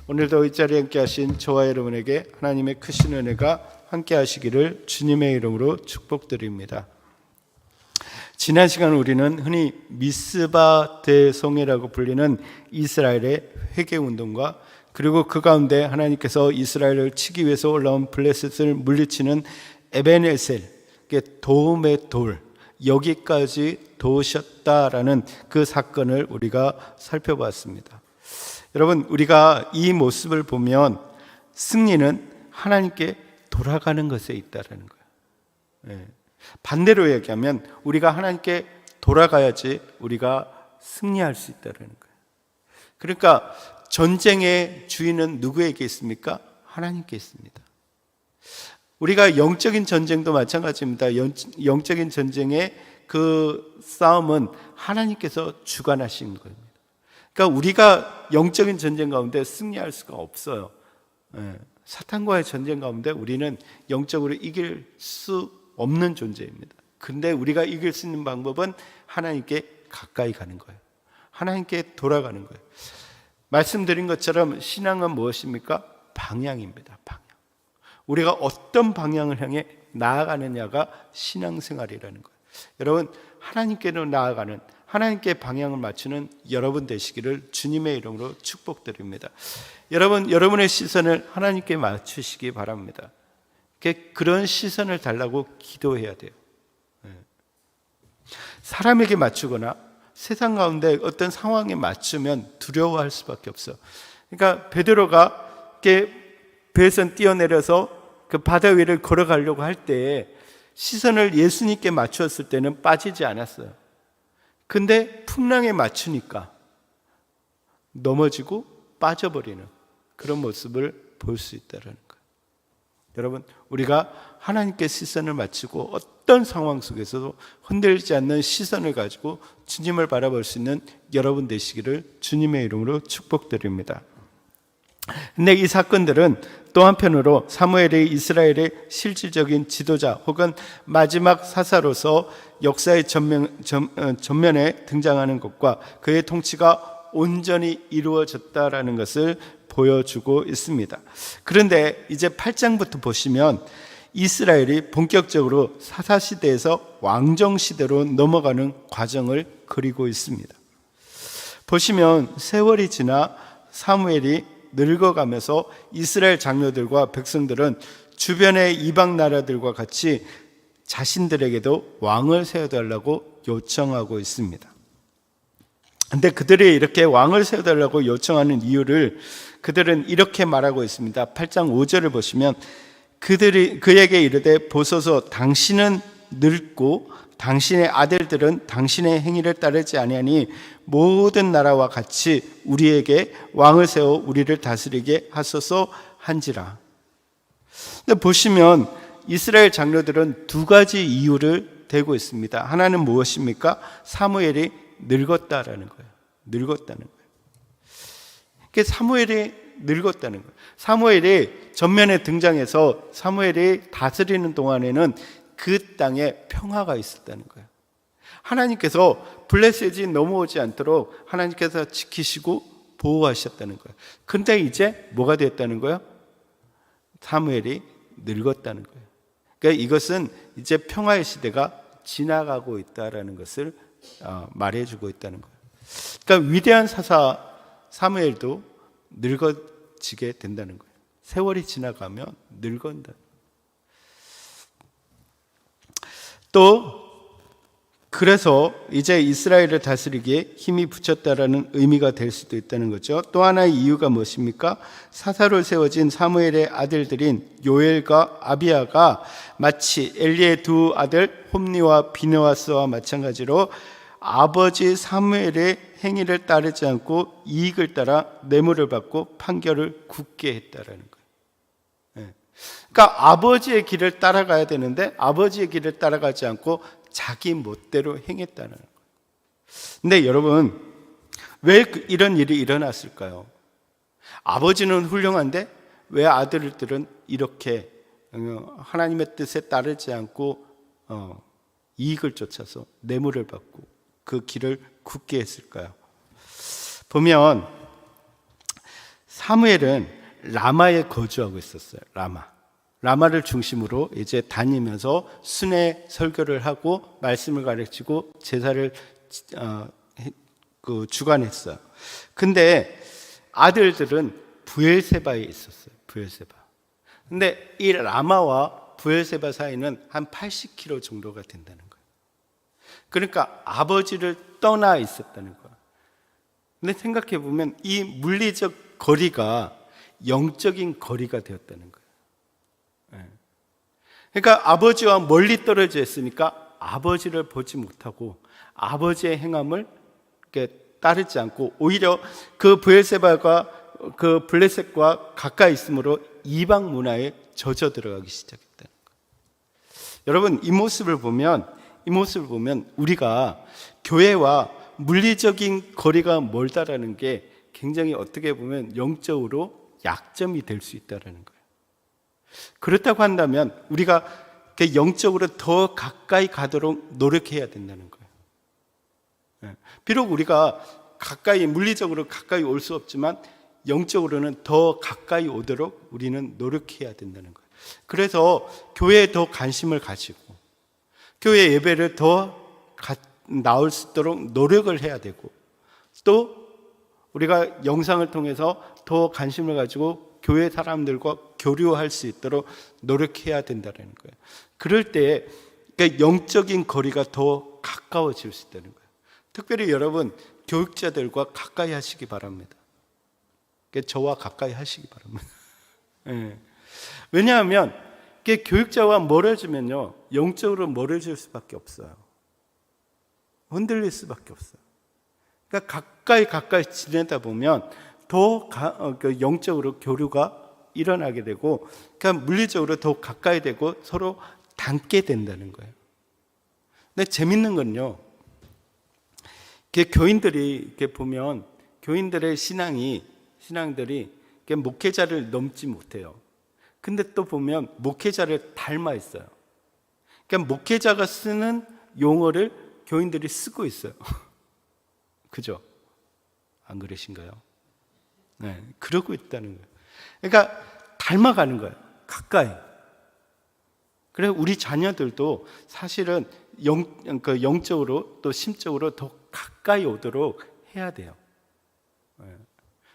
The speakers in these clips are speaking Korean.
오늘도 이 자리에 함께 하신 저와 여러분에게 하나님의 크신 은혜가 함께 하시기를 주님의 이름으로 축복드립니다. 지난 시간 우리는 흔히 미스바 대성회라고 불리는 이스라엘의 회개운동과 그리고 그 가운데 하나님께서 이스라엘을 치기 위해서 올라온 블레셋을 물리치는 에벤에셀, 도움의 돌, 여기까지 도우셨다라는 그 사건을 우리가 살펴봤습니다. 여러분, 우리가 이 모습을 보면 승리는 하나님께 돌아가는 것에 있다라는 거예요. 반대로 얘기하면 우리가 하나님께 돌아가야지 우리가 승리할 수 있다는 거예요. 그러니까 전쟁의 주인은 누구에게 있습니까? 하나님께 있습니다. 우리가 영적인 전쟁도 마찬가지입니다. 영적인 전쟁의 그 싸움은 하나님께서 주관하신 겁니다. 그러니까 우리가 영적인 전쟁 가운데 승리할 수가 없어요. 사탄과의 전쟁 가운데 우리는 영적으로 이길 수 없는 존재입니다. 그런데 우리가 이길 수 있는 방법은 하나님께 가까이 가는 거예요. 하나님께 돌아가는 거예요. 말씀드린 것처럼 신앙은 무엇입니까? 방향입니다. 방향. 우리가 어떤 방향을 향해 나아가느냐가 신앙생활이라는 거예요. 여러분, 하나님께로 나아가는, 하나님께 방향을 맞추는 여러분 되시기를 주님의 이름으로 축복드립니다. 여러분, 여러분의 시선을 하나님께 맞추시기 바랍니다. 그런 시선을 달라고 기도해야 돼요. 사람에게 맞추거나 세상 가운데 어떤 상황에 맞추면 두려워할 수밖에 없어. 그러니까 베드로가 배에서 뛰어내려서 그 바다 위를 걸어가려고 할 때 시선을 예수님께 맞추었을 때는 빠지지 않았어요. 근데 풍랑에 맞추니까 넘어지고 빠져버리는 그런 모습을 볼 수 있다는 거예요. 여러분, 우리가 하나님께 시선을 맞추고 어떤 상황 속에서도 흔들리지 않는 시선을 가지고 주님을 바라볼 수 있는 여러분 되시기를 주님의 이름으로 축복드립니다. 근데 이 사건들은 또 한편으로 사무엘이 이스라엘의 실질적인 지도자 혹은 마지막 사사로서 역사의 전면에 등장하는 것과 그의 통치가 온전히 이루어졌다라는 것을 보여주고 있습니다. 그런데 이제 8장부터 보시면 이스라엘이 본격적으로 사사시대에서 왕정시대로 넘어가는 과정을 그리고 있습니다. 보시면 세월이 지나 사무엘이 늙어가면서 이스라엘 장로들과 백성들은 주변의 이방 나라들과 같이 자신들에게도 왕을 세워달라고 요청하고 있습니다. 근데 그들이 이렇게 왕을 세워달라고 요청하는 이유를 그들은 이렇게 말하고 있습니다. 8장 5절을 보시면 그들이 그에게 이르되 보소서, 당신은 늙고 당신의 아들들은 당신의 행위를 따르지 아니하니 모든 나라와 같이 우리에게 왕을 세워 우리를 다스리게 하소서 한지라. 근데 보시면 이스라엘 장로들은 두 가지 이유를 대고 있습니다. 하나는 무엇입니까? 사무엘이 늙었다라는 거예요. 늙었다는 거예요. 사무엘이 늙었다는 거예요. 사무엘이 전면에 등장해서 사무엘이 다스리는 동안에는 그 땅에 평화가 있었다는 거예요. 하나님께서 블레셋이 넘어오지 않도록 하나님께서 지키시고 보호하셨다는 거예요. 그런데 이제 뭐가 됐다는 거예요? 사무엘이 늙었다는 거예요. 그러니까 이것은 이제 평화의 시대가 지나가고 있다라는 것을 말해주고 있다는 거예요. 그러니까 위대한 사사 사무엘도 늙어지게 된다는 거예요. 세월이 지나가면 늙어간다. 또 그래서 이제 이스라엘을 다스리기에 힘이 붙였다라는 의미가 될 수도 있다는 거죠. 또 하나의 이유가 무엇입니까? 사사로 세워진 사무엘의 아들들인 요엘과 아비야가 마치 엘리의 두 아들 홈니와 비느하스와 마찬가지로 아버지 사무엘의 행위를 따르지 않고 이익을 따라 뇌물을 받고 판결을 굳게 했다라는 거예요. 그러니까 아버지의 길을 따라가야 되는데 아버지의 길을 따라가지 않고 자기 멋대로 행했다는 거예요. 근데 여러분, 왜 이런 일이 일어났을까요? 아버지는 훌륭한데 왜 아들들은 이렇게 하나님의 뜻에 따르지 않고 이익을 쫓아서 뇌물을 받고 그 길을 굳게 했을까요? 보면 사무엘은 라마에 거주하고 있었어요. 라마를 중심으로 이제 다니면서 순회 설교를 하고 말씀을 가르치고 제사를 주관했어요. 근데 아들들은 브엘세바에 있었어요. 브엘세바. 근데 이 라마와 브엘세바 사이는 한 80km 정도가 된다는 거예요. 그러니까 아버지를 떠나 있었다는 거예요. 근데 생각해 보면 이 물리적 거리가 영적인 거리가 되었다는 거예요. 그러니까 아버지와 멀리 떨어져 있으니까 아버지를 보지 못하고 아버지의 행함을 따르지 않고 오히려 그 브엘세바가 그 블레셋과 가까이 있으므로 이방 문화에 젖어 들어가기 시작했다는 거예요. 여러분, 이 모습을 보면 우리가 교회와 물리적인 거리가 멀다라는 게 굉장히 어떻게 보면 영적으로 약점이 될 수 있다는 거예요. 그렇다고 한다면 우리가 영적으로 더 가까이 가도록 노력해야 된다는 거예요. 비록 우리가 물리적으로 가까이 올 수 없지만 영적으로는 더 가까이 오도록 우리는 노력해야 된다는 거예요. 그래서 교회에 더 관심을 가지고 교회 예배를 더 나올 수 있도록 노력을 해야 되고, 또 우리가 영상을 통해서 더 관심을 가지고 교회 사람들과 교류할 수 있도록 노력해야 된다는 거예요. 그럴 때 영적인 거리가 더 가까워질 수 있다는 거예요. 특별히 여러분, 교육자들과 가까이 하시기 바랍니다. 저와 가까이 하시기 바랍니다. 네. 왜냐하면 교육자와 멀어지면요, 영적으로 멀어질 수밖에 없어요. 흔들릴 수밖에 없어요. 그러니까 가까이 지내다 보면 더 영적으로 교류가 일어나게 되고, 그러니까 물리적으로 더 가까이 되고 서로 닮게 된다는 거예요. 근데 재밌는 건요, 교인들이 이렇게 보면 교인들의 신앙들이 목회자를 넘지 못해요. 근데 또 보면 목회자를 닮아 있어요. 그러니까 목회자가 쓰는 용어를 교인들이 쓰고 있어요. 그죠? 안 그러신가요? 네, 그러고 있다는 거예요. 그러니까 닮아가는 거예요. 가까이. 그래서 우리 자녀들도 사실은 영적으로 또 심적으로 더 가까이 오도록 해야 돼요.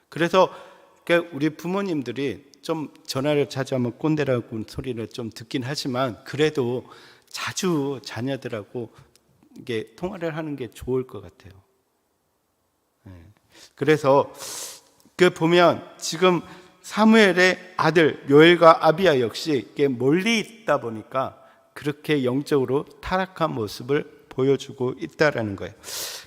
그래서 우리 부모님들이 좀 전화를 자주 하면 꼰대라고 소리를 좀 듣긴 하지만 그래도 자주 자녀들하고 이게 통화를 하는 게 좋을 것 같아요. 그래서 보면 지금 사무엘의 아들 요엘과 아비야 역시 멀리 있다 보니까 그렇게 영적으로 타락한 모습을 보여주고 있다라는 거예요.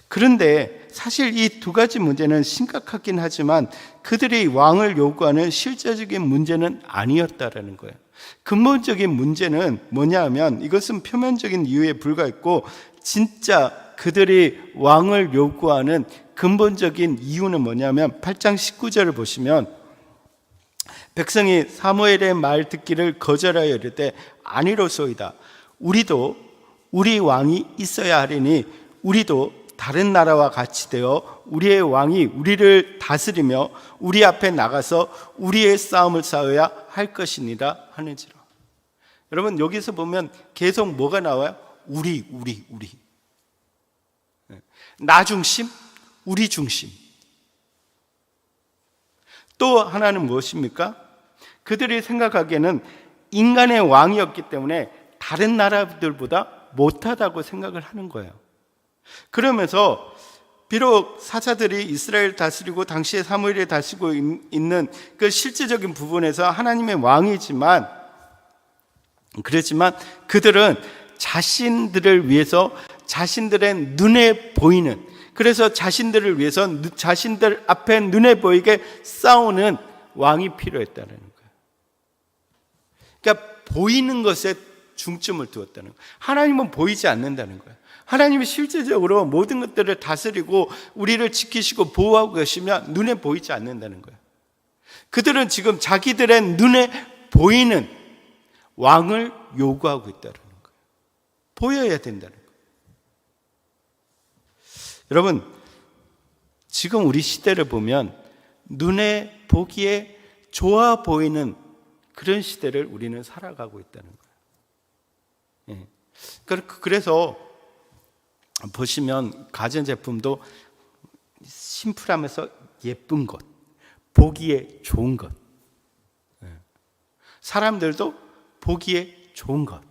그런데 사실 이 두 가지 문제는 심각하긴 하지만 그들이 왕을 요구하는 실제적인 문제는 아니었다라는 거예요. 근본적인 문제는 뭐냐 하면 이것은 표면적인 이유에 불과했고, 진짜 그들이 왕을 요구하는 근본적인 이유는 뭐냐면 8장 19절을 보시면, 백성이 사무엘의 말 듣기를 거절하여 이르되 아니로소이다. 우리도 우리 왕이 있어야 하리니 우리도 다른 나라와 같이 되어 우리의 왕이 우리를 다스리며 우리 앞에 나가서 우리의 싸움을 싸워야 할 것이니라 하는지라. 여러분, 여기서 보면 계속 뭐가 나와요? 우리. 나 중심, 우리 중심. 또 하나는 무엇입니까? 그들이 생각하기에는 인간의 왕이었기 때문에 다른 나라들보다 못하다고 생각을 하는 거예요. 그러면서 비록 사자들이 이스라엘을 다스리고 당시에 사무엘이 다스리고 있는 그 실제적인 부분에서 하나님의 왕이지만, 그렇지만 그들은 자신들을 위해서 자신들의 눈에 보이는, 그래서 자신들을 위해서 자신들 앞에 눈에 보이게 싸우는 왕이 필요했다는 거예요. 그러니까 보이는 것에 중점을 두었다는 거예요. 하나님은 보이지 않는다는 거예요. 하나님이 실제적으로 모든 것들을 다스리고 우리를 지키시고 보호하고 계시면 눈에 보이지 않는다는 거예요. 그들은 지금 자기들의 눈에 보이는 왕을 요구하고 있다는 거예요. 보여야 된다는 거예요. 여러분, 지금 우리 시대를 보면 눈에 보기에 좋아 보이는 그런 시대를 우리는 살아가고 있다는 거예요. 그래서 보시면 가전제품도 심플하면서 예쁜 것, 보기에 좋은 것, 사람들도 보기에 좋은 것.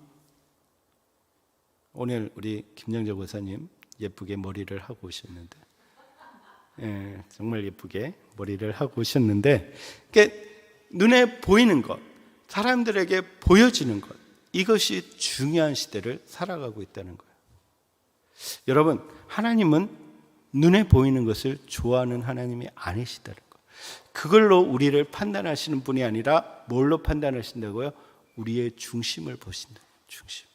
오늘 우리 김영재 고사님 예쁘게 머리를 하고 오셨는데, 정말 예쁘게 머리를 하고 오셨는데, 눈에 보이는 것, 사람들에게 보여지는 것, 이것이 중요한 시대를 살아가고 있다는 거예요. 여러분, 하나님은 눈에 보이는 것을 좋아하는 하나님이 아니시다는 거예요. 그걸로 우리를 판단하시는 분이 아니라 뭘로 판단하신다고요? 우리의 중심을 보신다. 중심.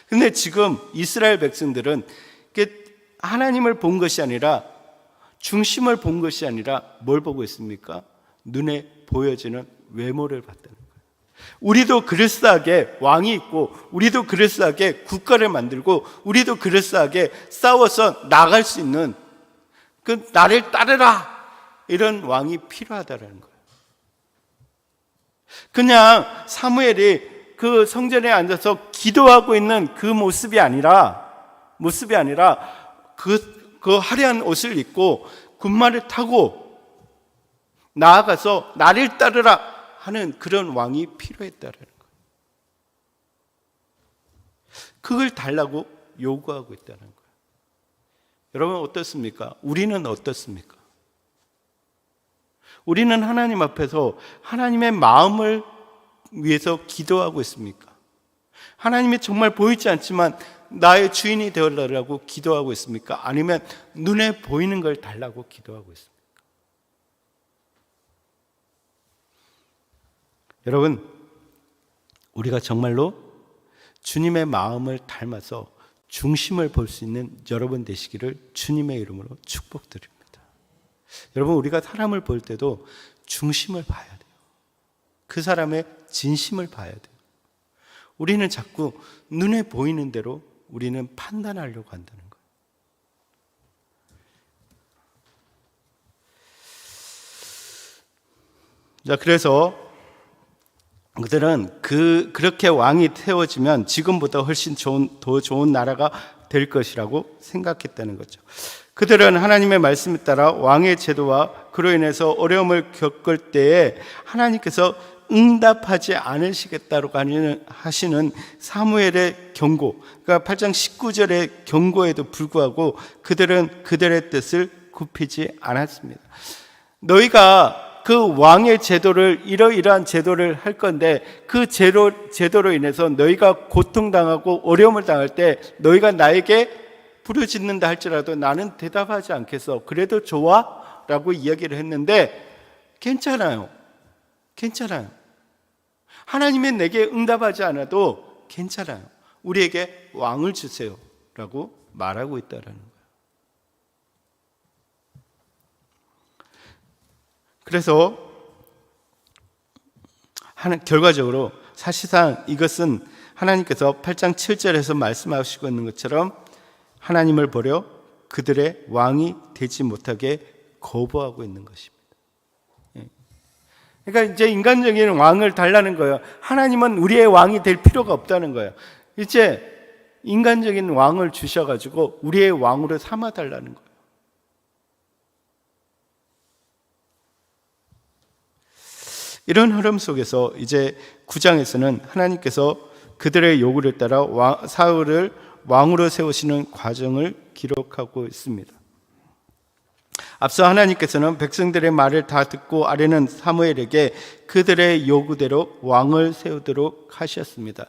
근데 지금 이스라엘 백성들은 하나님을 본 것이 아니라, 중심을 본 것이 아니라 뭘 보고 있습니까? 눈에 보여지는 외모를 봤다는 거예요. 우리도 그럴싸하게 왕이 있고, 우리도 그럴싸하게 국가를 만들고, 우리도 그럴싸하게 싸워서 나갈 수 있는, 나를 따르라, 이런 왕이 필요하다는 거예요. 그냥 사무엘이 그 성전에 앉아서 기도하고 있는 그 모습이 아니라 그 화려한 옷을 입고 군마를 타고 나아가서 나를 따르라 하는 그런 왕이 필요했다는 거예요. 그걸 달라고 요구하고 있다는 거예요. 여러분 어떻습니까? 우리는 어떻습니까? 우리는 하나님 앞에서 하나님의 마음을 위해서 기도하고 있습니까? 하나님이 정말 보이지 않지만 나의 주인이 되어달라고 기도하고 있습니까? 아니면 눈에 보이는 걸 달라고 기도하고 있습니까? 여러분, 우리가 정말로 주님의 마음을 닮아서 중심을 볼 수 있는 여러분 되시기를 주님의 이름으로 축복드립니다. 여러분, 우리가 사람을 볼 때도 중심을 봐야 돼요. 그 사람의 진심을 봐야 돼요. 우리는 자꾸 눈에 보이는 대로 우리는 판단하려고 한다는 거예요. 자, 그래서 그들은 그렇게 왕이 세워지면 지금보다 훨씬 더 좋은 나라가 될 것이라고 생각했다는 거죠. 그들은 하나님의 말씀에 따라 왕의 제도와 그로 인해서 어려움을 겪을 때에 하나님께서 응답하지 않으시겠다고 하시는 사무엘의 경고, 그러니까 8장 19절의 경고에도 불구하고 그들은 그들의 뜻을 굽히지 않았습니다. 너희가 그 왕의 제도를, 이러이러한 제도를 할 건데 그 제도로 인해서 너희가 고통당하고 어려움을 당할 때 너희가 나에게 부르짖는다 할지라도 나는 대답하지 않겠어. 그래도 좋아? 라고 이야기를 했는데 괜찮아요. 하나님이 내게 응답하지 않아도 괜찮아요. 우리에게 왕을 주세요. 라고 말하고 있다는 거예요. 그래서 결과적으로 사실상 이것은 하나님께서 8장 7절에서 말씀하시고 있는 것처럼 하나님을 버려 그들의 왕이 되지 못하게 거부하고 있는 것입니다. 그러니까 이제 인간적인 왕을 달라는 거예요. 하나님은 우리의 왕이 될 필요가 없다는 거예요. 이제 인간적인 왕을 주셔가지고 우리의 왕으로 삼아달라는 거예요. 이런 흐름 속에서 이제 9장에서는 하나님께서 그들의 요구를 따라 사울을 왕으로 세우시는 과정을 기록하고 있습니다. 앞서 하나님께서는 백성들의 말을 다 듣고 아뢰는 사무엘에게 그들의 요구대로 왕을 세우도록 하셨습니다.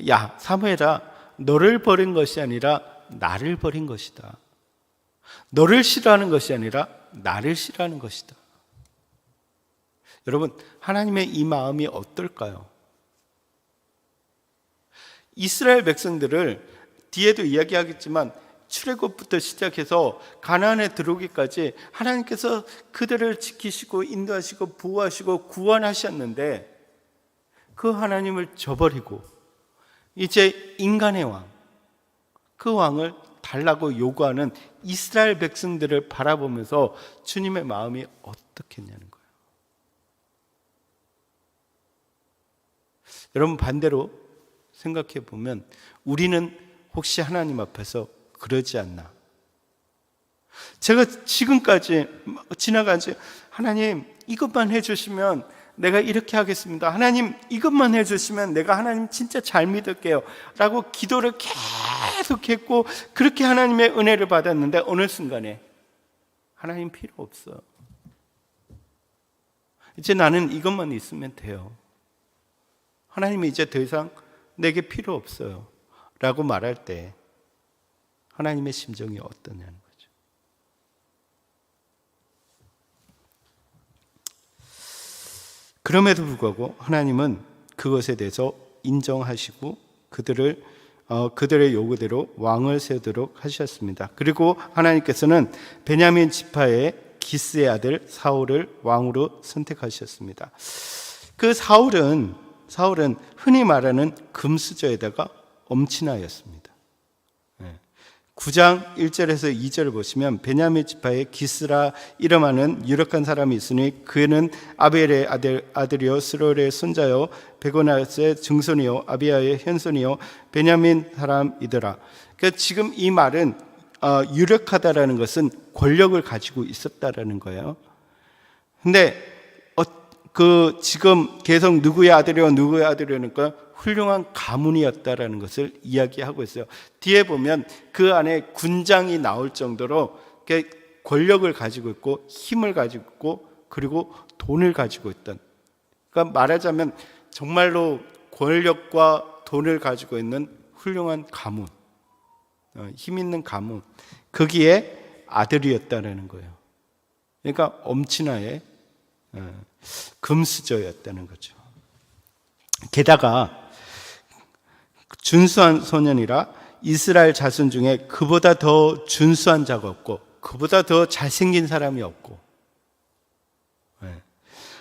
야, 사무엘아, 너를 버린 것이 아니라 나를 버린 것이다. 너를 싫어하는 것이 아니라 나를 싫어하는 것이다. 여러분, 하나님의 이 마음이 어떨까요? 이스라엘 백성들을 뒤에도 이야기하겠지만 출애굽부터 시작해서 가나안에 들어오기까지 하나님께서 그들을 지키시고 인도하시고 보호하시고 구원하셨는데 그 하나님을 저버리고 이제 인간의 왕, 그 왕을 달라고 요구하는 이스라엘 백성들을 바라보면서 주님의 마음이 어떻겠냐는 거예요. 여러분 반대로 생각해 보면 우리는 혹시 하나님 앞에서 그러지 않나? 제가 지금까지 지나간 지 하나님 이것만 해주시면 내가 이렇게 하겠습니다. 하나님 이것만 해주시면 내가 하나님 진짜 잘 믿을게요 라고 기도를 계속했고 그렇게 하나님의 은혜를 받았는데 어느 순간에 하나님 필요 없어요. 이제 나는 이것만 있으면 돼요. 하나님이 이제 더 이상 내게 필요 없어요 라고 말할 때 하나님의 심정이 어떠냐는 거죠. 그럼에도 불구하고 하나님은 그것에 대해서 인정하시고 그들의 요구대로 왕을 세우도록 하셨습니다. 그리고 하나님께서는 베냐민 지파의 기스의 아들 사울을 왕으로 선택하셨습니다. 그 사울은 흔히 말하는 금수저에다가 엄친아였습니다. 9장 1절에서 2절을 보시면 베냐민 지파의 기스라 이름하는 유력한 사람이 있으니 그는 아벨의 아들이요 스롤의 손자요 베고나스의 증손이요 아비야의 현손이요 베냐민 사람이더라. 그러니까 지금 이 말은 유력하다라는 것은 권력을 가지고 있었다라는 거예요. 근데 지금 계속 누구의 아들이요 누구의 아들이니까 훌륭한 가문이었다라는 것을 이야기하고 있어요. 뒤에 보면 그 안에 군장이 나올 정도로 권력을 가지고 있고 힘을 가지고 있고 그리고 돈을 가지고 있던, 그러니까 말하자면 정말로 권력과 돈을 가지고 있는 훌륭한 가문, 힘 있는 가문, 거기에 아들이었다는 거예요. 그러니까 엄친아의 금수저였다는 거죠. 게다가 준수한 소년이라 이스라엘 자손 중에 그보다 더 준수한 자가 없고 그보다 더 잘생긴 사람이 없고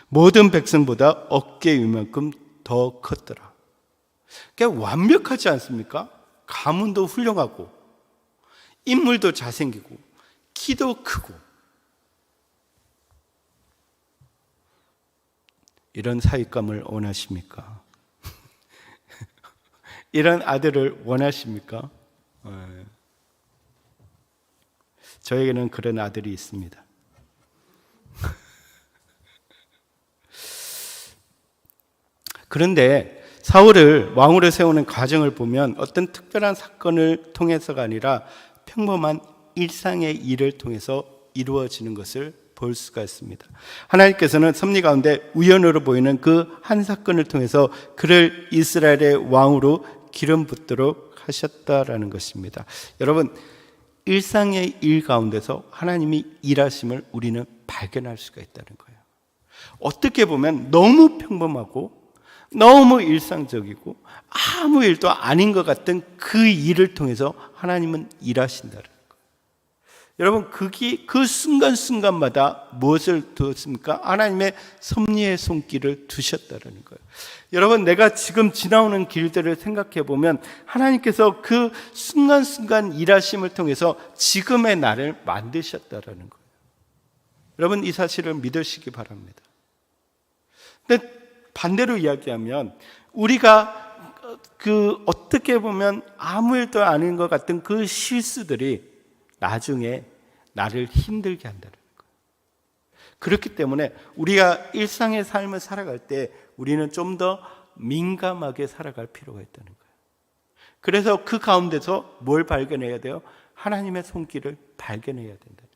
모든 백성보다 어깨 위만큼 더 컸더라. 그러니까 완벽하지 않습니까? 가문도 훌륭하고 인물도 잘생기고 키도 크고. 이런 사윗감을 원하십니까? 이런 아들을 원하십니까? 저에게는 그런 아들이 있습니다. 그런데 사울을 왕으로 세우는 과정을 보면 어떤 특별한 사건을 통해서가 아니라 평범한 일상의 일을 통해서 이루어지는 것을 볼 수가 있습니다. 하나님께서는 섭리 가운데 우연으로 보이는 그 한 사건을 통해서 그를 이스라엘의 왕으로 기름 붓도록 하셨다라는 것입니다. 여러분, 일상의 일 가운데서 하나님이 일하심을 우리는 발견할 수가 있다는 거예요. 어떻게 보면 너무 평범하고 너무 일상적이고 아무 일도 아닌 것 같은 그 일을 통해서 하나님은 일하신다는 거예요. 여러분, 그 순간순간마다 무엇을 두었습니까? 하나님의 섭리의 손길을 두셨다는 거예요. 여러분, 내가 지금 지나오는 길들을 생각해 보면 하나님께서 그 순간순간 일하심을 통해서 지금의 나를 만드셨다는 거예요. 여러분, 이 사실을 믿으시기 바랍니다. 근데 반대로 이야기하면 우리가 어떻게 보면 아무 일도 아닌 것 같은 그 실수들이 나중에 나를 힘들게 한다는 거예요. 그렇기 때문에 우리가 일상의 삶을 살아갈 때 우리는 좀 더 민감하게 살아갈 필요가 있다는 거예요. 그래서 그 가운데서 뭘 발견해야 돼요? 하나님의 손길을 발견해야 된다는 거예요.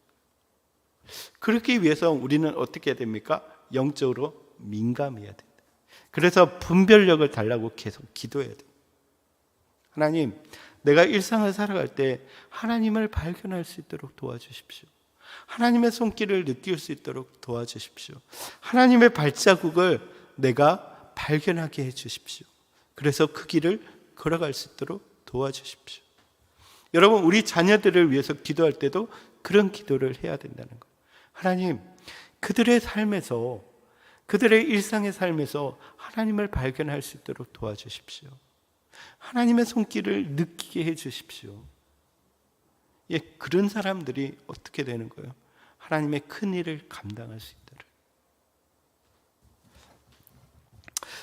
그렇기 위해서 우리는 어떻게 해야 됩니까? 영적으로 민감해야 된다. 그래서 분별력을 달라고 계속 기도해야 돼요. 하나님, 내가 일상을 살아갈 때 하나님을 발견할 수 있도록 도와주십시오. 하나님의 손길을 느낄 수 있도록 도와주십시오. 하나님의 발자국을 내가 발견하게 해주십시오. 그래서 그 길을 걸어갈 수 있도록 도와주십시오. 여러분, 우리 자녀들을 위해서 기도할 때도 그런 기도를 해야 된다는 거예요. 하나님, 그들의 삶에서, 그들의 일상의 삶에서 하나님을 발견할 수 있도록 도와주십시오. 하나님의 손길을 느끼게 해주십시오. 예, 그런 사람들이 어떻게 되는 거예요? 하나님의 큰 일을 감당할 수 있도록.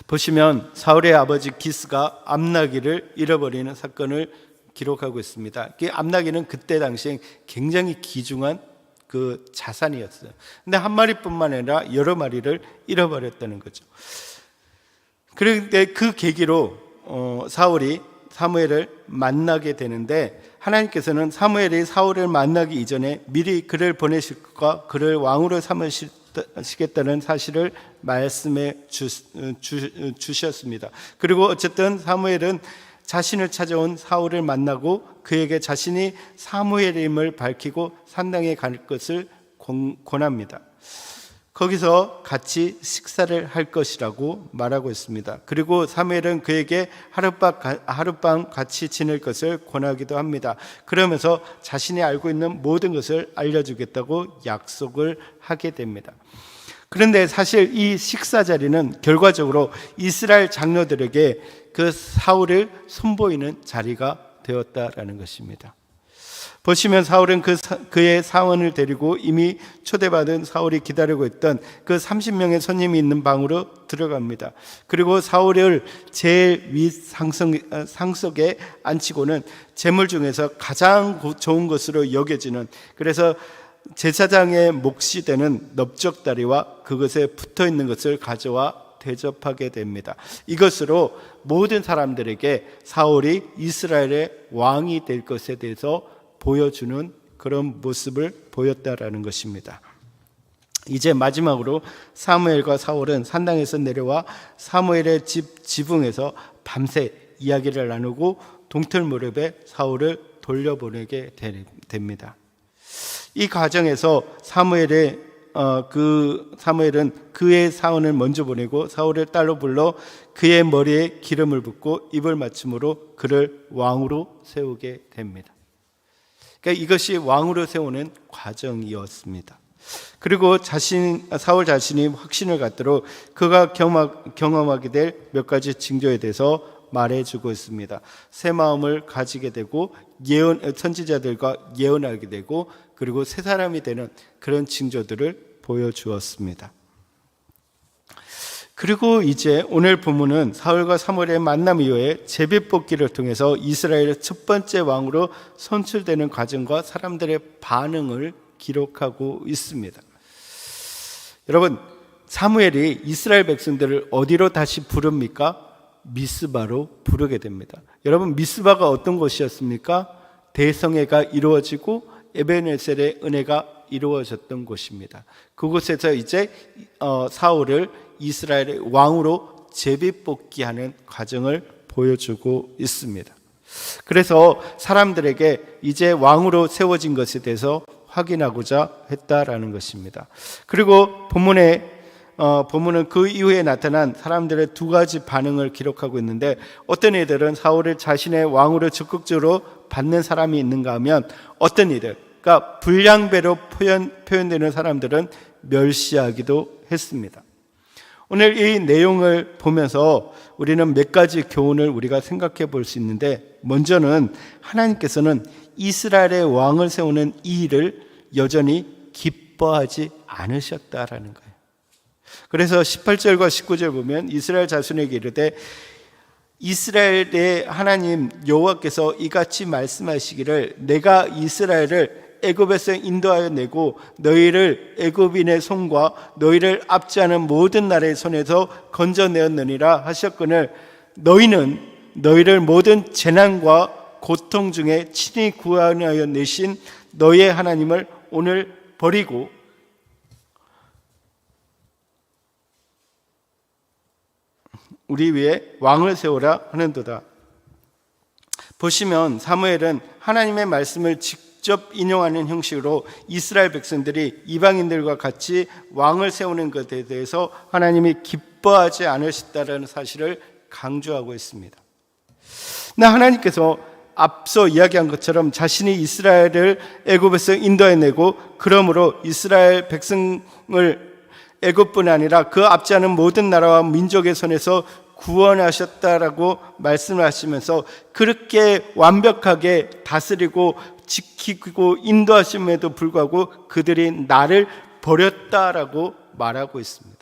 보시면 사울의 아버지 기스가 암나귀를 잃어버리는 사건을 기록하고 있습니다. 암나귀는 그때 당시에 굉장히 귀중한 그 자산이었어요. 근데 한 마리뿐만 아니라 여러 마리를 잃어버렸다는 거죠. 그런데 그 계기로 사울이 사무엘을 만나게 되는데, 하나님께서는 사무엘이 사울을 만나기 이전에 미리 그를 보내실 것과 그를 왕으로 삼으시겠다는 사실을 말씀해 주셨습니다. 그리고 어쨌든 사무엘은 자신을 찾아온 사울을 만나고 그에게 자신이 사무엘임을 밝히고 산당에 갈 것을 권합니다. 거기서 같이 식사를 할 것이라고 말하고 있습니다. 그리고 사무엘은 그에게 하룻밤 같이 지낼 것을 권하기도 합니다. 그러면서 자신이 알고 있는 모든 것을 알려주겠다고 약속을 하게 됩니다. 그런데 사실 이 식사 자리는 결과적으로 이스라엘 장로들에게 그 사울을 선보이는 자리가 되었다라는 것입니다. 보시면 사울은 그의 사원을 데리고 이미 초대받은 사울이 기다리고 있던 그 30명의 손님이 있는 방으로 들어갑니다. 그리고 사울을 제일 윗 상석에 앉히고는 제물 중에서 가장 좋은 것으로 여겨지는, 그래서 제사장의 몫이 되는 넓적다리와 그것에 붙어 있는 것을 가져와 대접하게 됩니다. 이것으로 모든 사람들에게 사울이 이스라엘의 왕이 될 것에 대해서 보여주는 그런 모습을 보였다라는 것입니다. 이제 마지막으로 사무엘과 사울은 산당에서 내려와 사무엘의 집 지붕에서 밤새 이야기를 나누고 동틀 무렵에 사울을 돌려보내게 됩니다. 이 과정에서 사무엘은 그의 사원을 먼저 보내고 사울을 딸로 불러 그의 머리에 기름을 붓고 입을 맞춤으로 그를 왕으로 세우게 됩니다. 그러니까 이것이 왕으로 세우는 과정이었습니다. 그리고 사울 자신이 확신을 갖도록 그가 경험하게 될 몇 가지 징조에 대해서 말해주고 있습니다. 새 마음을 가지게 되고 선지자들과 예언하게 되고, 그리고 새 사람이 되는 그런 징조들을 보여주었습니다. 그리고 이제 오늘 본문은 사울과 사무엘의 만남 이후에 제비뽑기를 통해서 이스라엘의 첫 번째 왕으로 선출되는 과정과 사람들의 반응을 기록하고 있습니다. 여러분, 사무엘이 이스라엘 백성들을 어디로 다시 부릅니까? 미스바로 부르게 됩니다. 여러분, 미스바가 어떤 곳이었습니까? 대성회가 이루어지고 에베네셀의 은혜가 이루어졌던 곳입니다. 그곳에서 이제 사울을 이스라엘의 왕으로 제비뽑기하는 과정을 보여주고 있습니다. 그래서 사람들에게 이제 왕으로 세워진 것에 대해서 확인하고자 했다라는 것입니다. 그리고 본문은 그 이후에 나타난 사람들의 두 가지 반응을 기록하고 있는데, 어떤 이들은 사울을 자신의 왕으로 적극적으로 받는 사람이 있는가 하면, 어떤 이들, 그러니까 불량배로 표현되는 사람들은 멸시하기도 했습니다. 오늘 이 내용을 보면서 우리는 몇 가지 교훈을 우리가 생각해 볼 수 있는데, 먼저는 하나님께서는 이스라엘의 왕을 세우는 이 일을 여전히 기뻐하지 않으셨다라는 거예요. 그래서 18절과 19절 보면 이스라엘 자손에게 이르되 이스라엘의 하나님 여호와께서 이같이 말씀하시기를 내가 이스라엘을 애굽에서 인도하여 내고 너희를 애굽인의 손과 너희를 압제하는 모든 나라의 손에서 건져내었느니라 하셨거늘 너희는 너희를 모든 재난과 고통 중에 친히 구원하여 내신 너희의 하나님을 오늘 버리고 우리 위에 왕을 세우라 하는도다. 보시면 사무엘은 하나님의 말씀을 직접 인용하는 형식으로 이스라엘 백성들이 이방인들과 같이 왕을 세우는 것에 대해서 하나님이 기뻐하지 않으셨다는 사실을 강조하고 있습니다. 나 하나님께서 앞서 이야기한 것처럼 자신이 이스라엘을 애굽에서 인도해내고 그러므로 이스라엘 백성을 애굽뿐 아니라 그 압제하는 모든 나라와 민족의 손에서 구원하셨다라고 말씀하시면서 그렇게 완벽하게 다스리고 지키고 인도하심에도 불구하고 그들이 나를 버렸다라고 말하고 있습니다.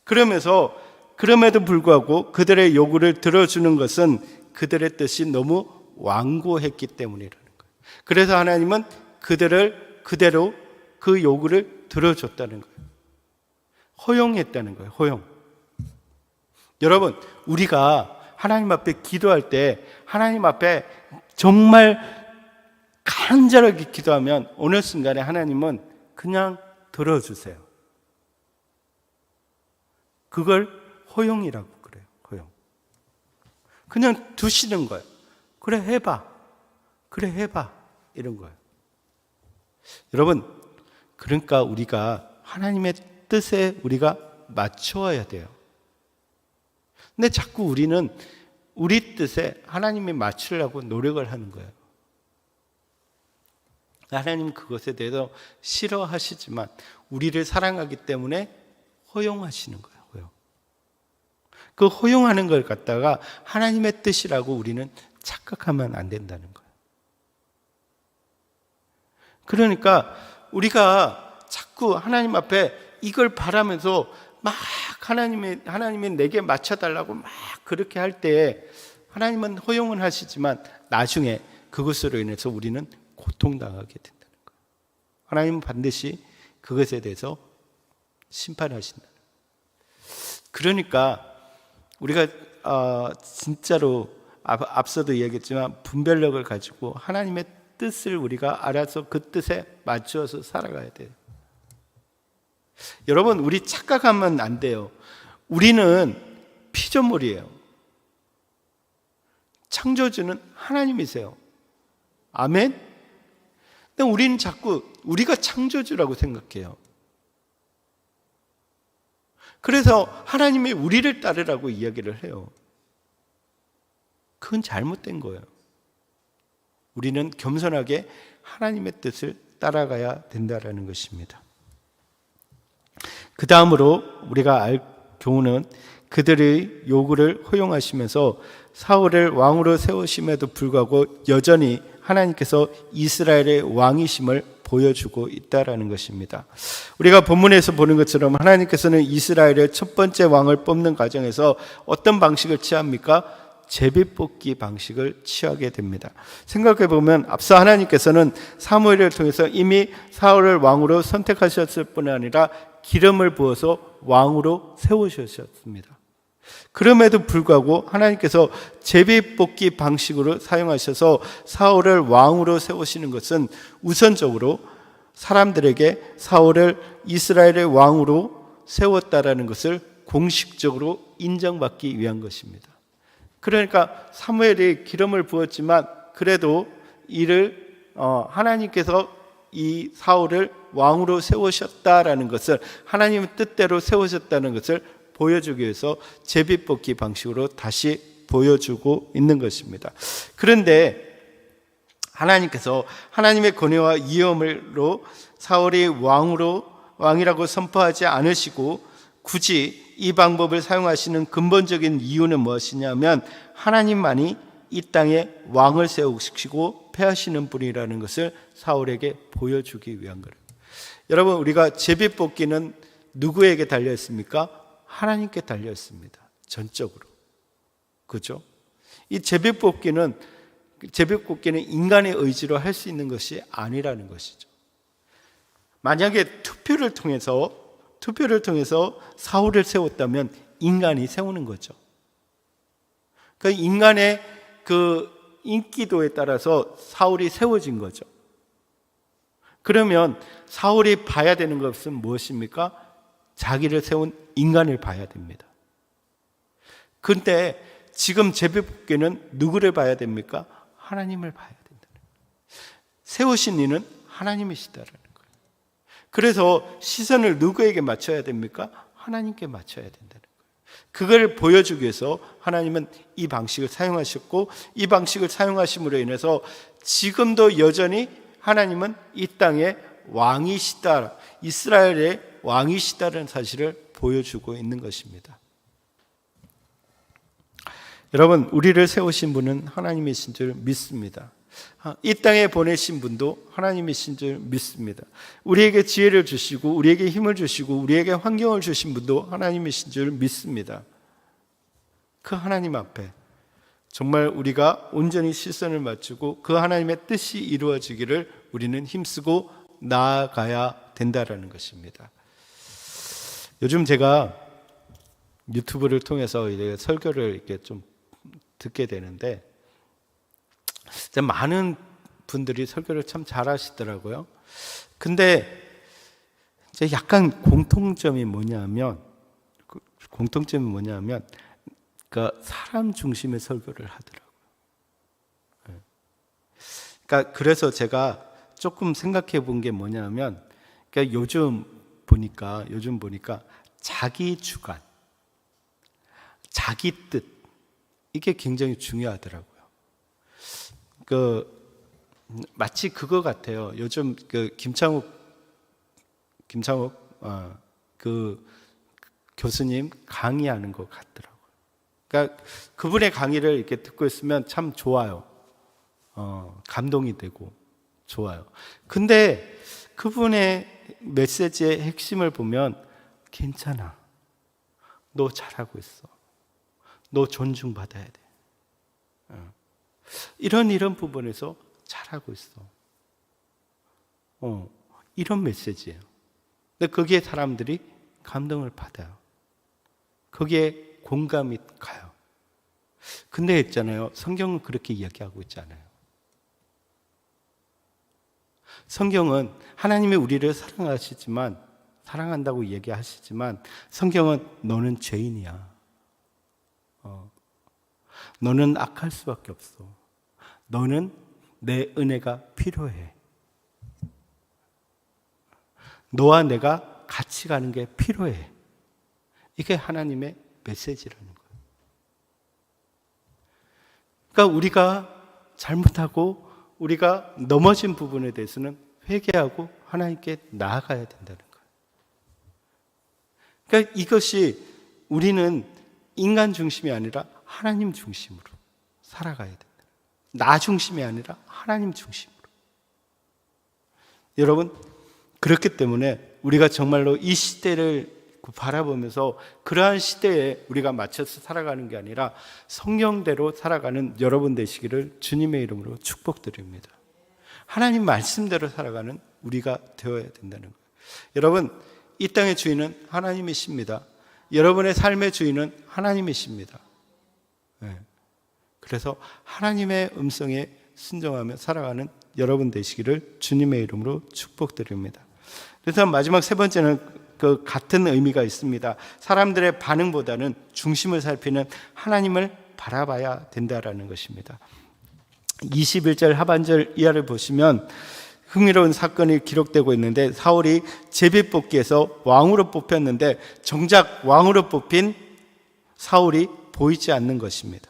그러면서 그럼에도 불구하고 그들의 요구를 들어주는 것은 그들의 뜻이 너무 완고했기 때문이라는 거예요. 그래서 하나님은 그들을 그대로 그 요구를 들어줬다는 거예요. 허용했다는 거예요. 허용. 여러분, 우리가 하나님 앞에 기도할 때 하나님 앞에 정말 간절하게 기도하면 어느 순간에 하나님은 그냥 들어주세요. 그걸 허용이라고 그래요. 허용. 그냥 두시는 거예요. 그래 해봐. 그래 해봐. 이런 거예요. 여러분, 그러니까 우리가 하나님의 뜻에 우리가 맞춰야 돼요. 근데 자꾸 우리는 우리 뜻에 하나님이 맞추려고 노력을 하는 거예요. 하나님 그것에 대해서 싫어하시지만 우리를 사랑하기 때문에 허용하시는 거예요. 허용. 그 허용하는 걸 갖다가 하나님의 뜻이라고 우리는 착각하면 안 된다는 거예요. 그러니까 우리가 자꾸 하나님 앞에 이걸 바라면서 막 하나님이 내게 맞춰달라고 막 그렇게 할 때 하나님은 허용은 하시지만 나중에 그것으로 인해서 우리는 고통당하게 된다는 거예요. 하나님은 반드시 그것에 대해서 심판하신다는 거예요. 그러니까 우리가 진짜로 앞서도 얘기했지만 분별력을 가지고 하나님의 뜻을 우리가 알아서 그 뜻에 맞추어서 살아가야 돼요. 여러분, 우리 착각하면 안 돼요. 우리는 피조물이에요. 창조주는 하나님이세요. 아멘? 근데 우리는 자꾸 우리가 창조주라고 생각해요. 그래서 하나님이 우리를 따르라고 이야기를 해요. 그건 잘못된 거예요. 우리는 겸손하게 하나님의 뜻을 따라가야 된다는 것입니다. 그 다음으로 우리가 알 교훈은 그들의 요구를 허용하시면서 사울을 왕으로 세우심에도 불구하고 여전히 하나님께서 이스라엘의 왕이심을 보여주고 있다는 것입니다. 우리가 본문에서 보는 것처럼 하나님께서는 이스라엘의 첫 번째 왕을 뽑는 과정에서 어떤 방식을 취합니까? 제비뽑기 방식을 취하게 됩니다. 생각해 보면 앞서 하나님께서는 사무엘을 통해서 이미 사울을 왕으로 선택하셨을 뿐 아니라 기름을 부어서 왕으로 세우셨습니다. 그럼에도 불구하고 하나님께서 제비뽑기 방식으로 사용하셔서 사울을 왕으로 세우시는 것은 우선적으로 사람들에게 사울을 이스라엘의 왕으로 세웠다라는 것을 공식적으로 인정받기 위한 것입니다. 그러니까 사무엘이 기름을 부었지만 그래도 이를 하나님께서 이 사울을 왕으로 세우셨다라는 것을, 하나님의 뜻대로 세우셨다는 것을 보여주기 위해서 제비뽑기 방식으로 다시 보여주고 있는 것입니다. 그런데 하나님께서 하나님의 권위와 위엄으로 사울이 왕이라고 선포하지 않으시고 굳이 이 방법을 사용하시는 근본적인 이유는 무엇이냐면 하나님만이 이 땅에 왕을 세우시고 패하시는 분이라는 것을 사울에게 보여주기 위한 거예요. 여러분, 우리가 제비뽑기는 누구에게 달려 있습니까? 하나님께 달려 있습니다. 전적으로. 그죠? 이 제비뽑기는 인간의 의지로 할 수 있는 것이 아니라는 것이죠. 만약에 투표를 통해서 사울을 세웠다면 인간이 세우는 거죠. 그러니까 인간의 그 인기도에 따라서 사울이 세워진 거죠. 그러면 사울이 봐야 되는 것은 무엇입니까? 자기를 세운 인간을 봐야 됩니다. 그런데 지금 제비뽑기는 누구를 봐야 됩니까? 하나님을 봐야 된다는 거예요. 세우신 이는 하나님이시다라는 거예요. 그래서 시선을 누구에게 맞춰야 됩니까? 하나님께 맞춰야 된다는 거예요. 그걸 보여주기 위해서 하나님은 이 방식을 사용하셨고, 이 방식을 사용하심으로 인해서 지금도 여전히 하나님은 이 땅의 왕이시다, 이스라엘의 왕이시다라는 사실을 보여주고 있는 것입니다. 여러분, 우리를 세우신 분은 하나님이신 줄 믿습니다. 이 땅에 보내신 분도 하나님이신 줄 믿습니다. 우리에게 지혜를 주시고 우리에게 힘을 주시고 우리에게 환경을 주신 분도 하나님이신 줄 믿습니다. 그 하나님 앞에 정말 우리가 온전히 시선을 맞추고 그 하나님의 뜻이 이루어지기를 우리는 힘쓰고 나아가야 된다라는 것입니다. 요즘 제가 유튜브를 통해서 이제 설교를 이렇게 좀 듣게 되는데 많은 분들이 설교를 참 잘하시더라고요. 근데 이제 약간 공통점이 뭐냐면 그러니까 사람 중심의 설교를 하더라고요. 그러니까 그래서 제가 조금 생각해 본 게 뭐냐면, 그러니까 요즘 보니까 자기 주관, 자기 뜻, 이게 굉장히 중요하더라고요. 마치 그거 같아요. 요즘 김창욱 그 교수님 강의하는 것 같더라고요. 그러니까 그분의 강의를 이렇게 듣고 있으면 참 좋아요. 감동이 되고 좋아요. 근데 그분의 메시지의 핵심을 보면 괜찮아. 너 잘하고 있어. 너 존중받아야 돼. 이런 부분에서 잘하고 있어. 이런 메시지예요. 근데 거기에 사람들이 감동을 받아요. 거기에 공감이 가요. 근데 있잖아요. 성경은 그렇게 이야기하고 있지 않아요. 성경은 하나님이 우리를 사랑한다고 얘기하시지만 성경은 너는 죄인이야. 너는 악할 수밖에 없어. 너는 내 은혜가 필요해. 너와 내가 같이 가는 게 필요해. 이게 하나님의 메시지라는 거예요. 그러니까 우리가 잘못하고 우리가 넘어진 부분에 대해서는 회개하고 하나님께 나아가야 된다는 거예요. 그러니까 이것이 우리는 인간 중심이 아니라 하나님 중심으로 살아가야 된다. 나 중심이 아니라 하나님 중심으로. 여러분, 그렇기 때문에 우리가 정말로 이 시대를 바라보면서 그러한 시대에 우리가 맞춰서 살아가는 게 아니라 성령대로 살아가는 여러분 되시기를 주님의 이름으로 축복드립니다. 하나님 말씀대로 살아가는 우리가 되어야 된다는 거예요. 여러분, 이 땅의 주인은 하나님이십니다. 여러분의 삶의 주인은 하나님이십니다. 그래서 하나님의 음성에 순종하며 살아가는 여러분 되시기를 주님의 이름으로 축복드립니다. 그래서 마지막 세 번째는 그 같은 의미가 있습니다. 사람들의 반응보다는 중심을 살피는 하나님을 바라봐야 된다라는 것입니다. 21절 하반절 이하를 보시면 흥미로운 사건이 기록되고 있는데 사울이 제비뽑기에서 왕으로 뽑혔는데 정작 왕으로 뽑힌 사울이 보이지 않는 것입니다.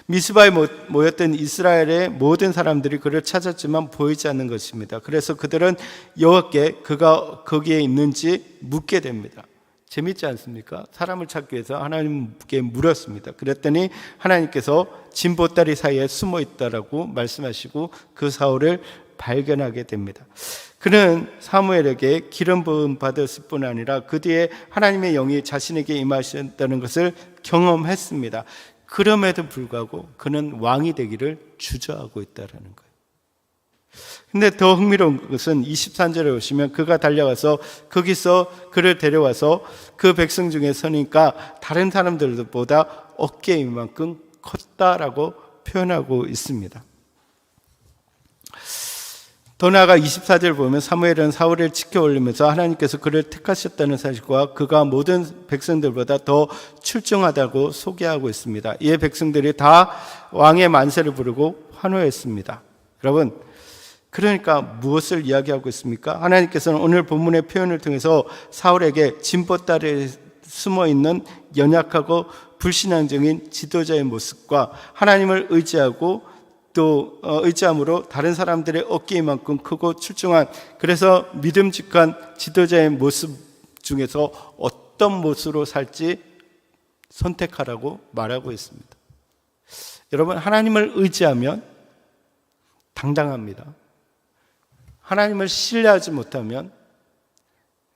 미스바에 모였던 이스라엘의 모든 사람들이 그를 찾았지만 보이지 않는 것입니다. 그래서 그들은 여호와께 그가 거기에 있는지 묻게 됩니다. 재밌지 않습니까? 사람을 찾기 위해서 하나님께 물었습니다. 그랬더니 하나님께서 진보다리 사이에 숨어 있다라고 말씀하시고 그 사울을 발견하게 됩니다. 그는 사무엘에게 기름 부음 받았을 뿐 아니라 그 뒤에 하나님의 영이 자신에게 임하셨다는 것을 경험했습니다. 그럼에도 불구하고 그는 왕이 되기를 주저하고 있다는 거예요. 근데 더 흥미로운 것은 23절에 오시면 그가 달려가서 거기서 그를 데려와서 그 백성 중에 서니까 다른 사람들보다 어깨 이만큼 컸다라고 표현하고 있습니다. 더 나아가 24절 보면 사무엘은 사울을 지켜 올리면서 하나님께서 그를 택하셨다는 사실과 그가 모든 백성들보다 더 출중하다고 소개하고 있습니다. 이에 백성들이 다 왕의 만세를 부르고 환호했습니다. 여러분, 그러니까 무엇을 이야기하고 있습니까? 하나님께서는 오늘 본문의 표현을 통해서 사울에게 진보다리에 숨어있는 연약하고 불신앙적인 지도자의 모습과 하나님을 의지하고 또 의지함으로 다른 사람들의 어깨만큼 크고 출중한 그래서 믿음직한 지도자의 모습 중에서 어떤 모습으로 살지 선택하라고 말하고 있습니다. 여러분, 하나님을 의지하면 당당합니다. 하나님을 신뢰하지 못하면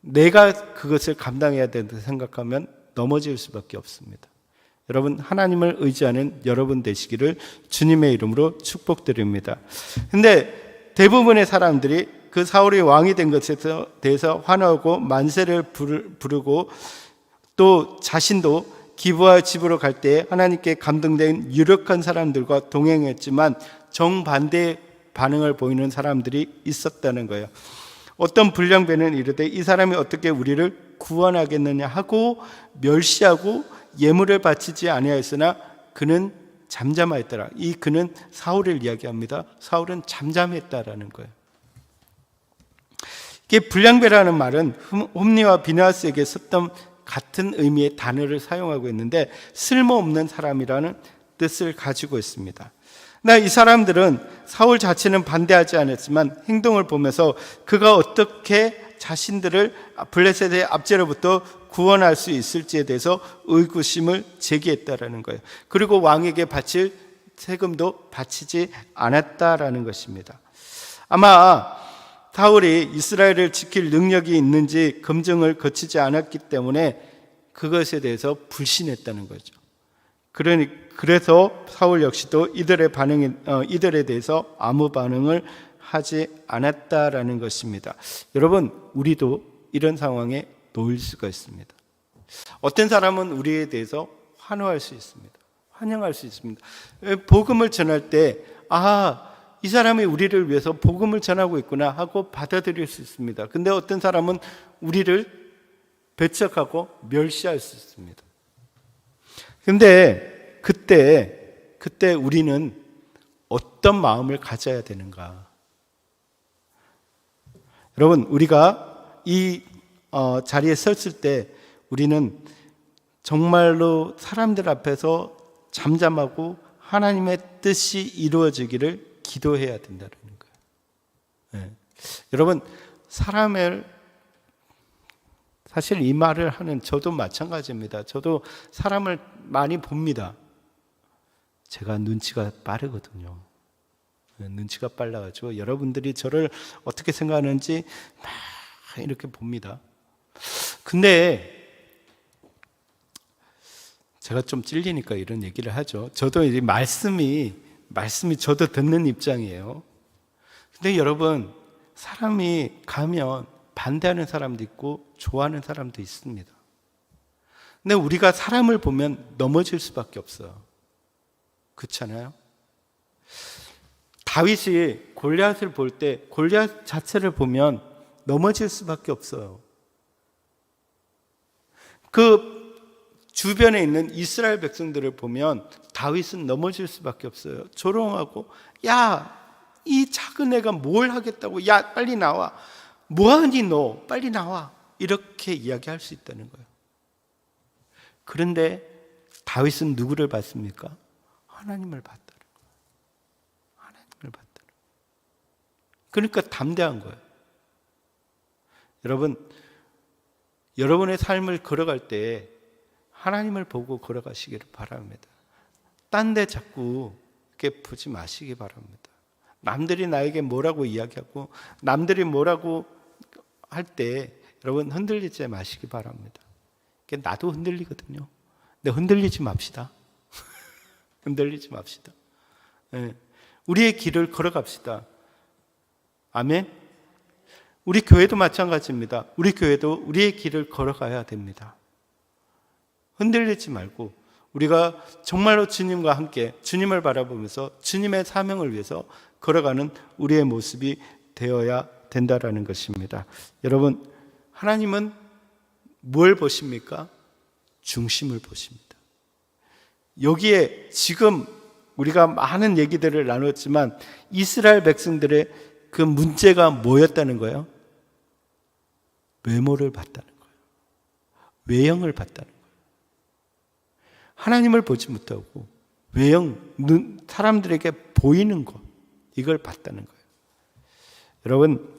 내가 그것을 감당해야 된다고 생각하면 넘어질 수밖에 없습니다. 여러분, 하나님을 의지하는 여러분 되시기를 주님의 이름으로 축복드립니다. 근데 대부분의 사람들이 그 사울이 왕이 된 것에 대해서 환호하고 만세를 부르고 또 자신도 기브와 집으로 갈 때 하나님께 감동된 유력한 사람들과 동행했지만 정반대의 반응을 보이는 사람들이 있었다는 거예요. 어떤 불량배는 이르되 이 사람이 어떻게 우리를 구원하겠느냐 하고 멸시하고 예물을 바치지 아니하였으나 그는 잠잠하였더라. 이 그는 사울을 이야기합니다. 사울은 잠잠했다라는 거예요. 이게 불량배라는 말은 홈리와 비나스에게 썼던 같은 의미의 단어를 사용하고 있는데 쓸모없는 사람이라는 뜻을 가지고 있습니다. 이 사람들은 사울 자체는 반대하지 않았지만 행동을 보면서 그가 어떻게 자신들을 블레셋의 압제로부터 구원할 수 있을지에 대해서 의구심을 제기했다라는 거예요. 그리고 왕에게 바칠 세금도 바치지 않았다라는 것입니다. 아마 사울이 이스라엘을 지킬 능력이 있는지 검증을 거치지 않았기 때문에 그것에 대해서 불신했다는 거죠. 그래서 사울 역시도 이들에 대해서 아무 반응을 하지 않았다라는 것입니다. 여러분, 우리도 이런 상황에 놓일 수가 있습니다. 어떤 사람은 우리에 대해서 환호할 수 있습니다. 환영할 수 있습니다. 복음을 전할 때 이 사람이 우리를 위해서 복음을 전하고 있구나 하고 받아들일 수 있습니다. 근데 어떤 사람은 우리를 배척하고 멸시할 수 있습니다. 근데 그때 우리는 어떤 마음을 가져야 되는가? 여러분, 우리가 이 자리에 섰을 때 우리는 정말로 사람들 앞에서 잠잠하고 하나님의 뜻이 이루어지기를 기도해야 된다는 거예요. 네. 여러분, 사실 이 말을 하는 저도 마찬가지입니다. 저도 사람을 많이 봅니다. 제가 눈치가 빠르거든요. 눈치가 빨라가지고 여러분들이 저를 어떻게 생각하는지 막 이렇게 봅니다. 근데 제가 좀 찔리니까 이런 얘기를 하죠. 저도 이제 말씀이 저도 듣는 입장이에요. 근데 여러분, 사람이 가면 반대하는 사람도 있고 좋아하는 사람도 있습니다. 근데 우리가 사람을 보면 넘어질 수밖에 없어요. 그렇잖아요? 다윗이 골리앗을 볼 때 골리앗 자체를 보면 넘어질 수밖에 없어요. 그 주변에 있는 이스라엘 백성들을 보면 다윗은 넘어질 수밖에 없어요. 조롱하고, 야, 이 작은 애가 뭘 하겠다고, 야, 빨리 나와. 뭐하니 너, 빨리 나와. 이렇게 이야기할 수 있다는 거예요. 그런데 다윗은 누구를 봤습니까? 하나님을 봤다는 거예요. 하나님을 봤다는 거예요. 그러니까 담대한 거예요. 여러분, 여러분의 삶을 걸어갈 때 하나님을 보고 걸어가시기를 바랍니다. 딴 데 자꾸 이렇게 보지 마시기 바랍니다. 남들이 나에게 뭐라고 이야기하고 남들이 뭐라고 할 때 여러분 흔들리지 마시기 바랍니다. 나도 흔들리거든요. 근데 흔들리지 맙시다. 흔들리지 맙시다. 네. 우리의 길을 걸어갑시다. 아멘. 우리 교회도 마찬가지입니다. 우리 교회도 우리의 길을 걸어가야 됩니다. 흔들리지 말고 우리가 정말로 주님과 함께 주님을 바라보면서 주님의 사명을 위해서 걸어가는 우리의 모습이 되어야 된다라는 것입니다. 여러분, 하나님은 뭘 보십니까? 중심을 보십니다. 여기에 지금 우리가 많은 얘기들을 나눴지만 이스라엘 백성들의 그 문제가 뭐였다는 거예요? 외모를 봤다는 거예요. 외형을 봤다는 거예요. 하나님을 보지 못하고 외형, 사람들에게 보이는 것, 이걸 봤다는 거예요. 여러분,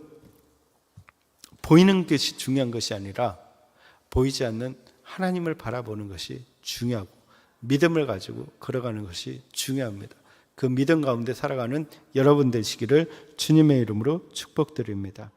보이는 것이 중요한 것이 아니라 보이지 않는 하나님을 바라보는 것이 중요하고 믿음을 가지고 걸어가는 것이 중요합니다. 그 믿음 가운데 살아가는 여러분 되시기를 주님의 이름으로 축복드립니다.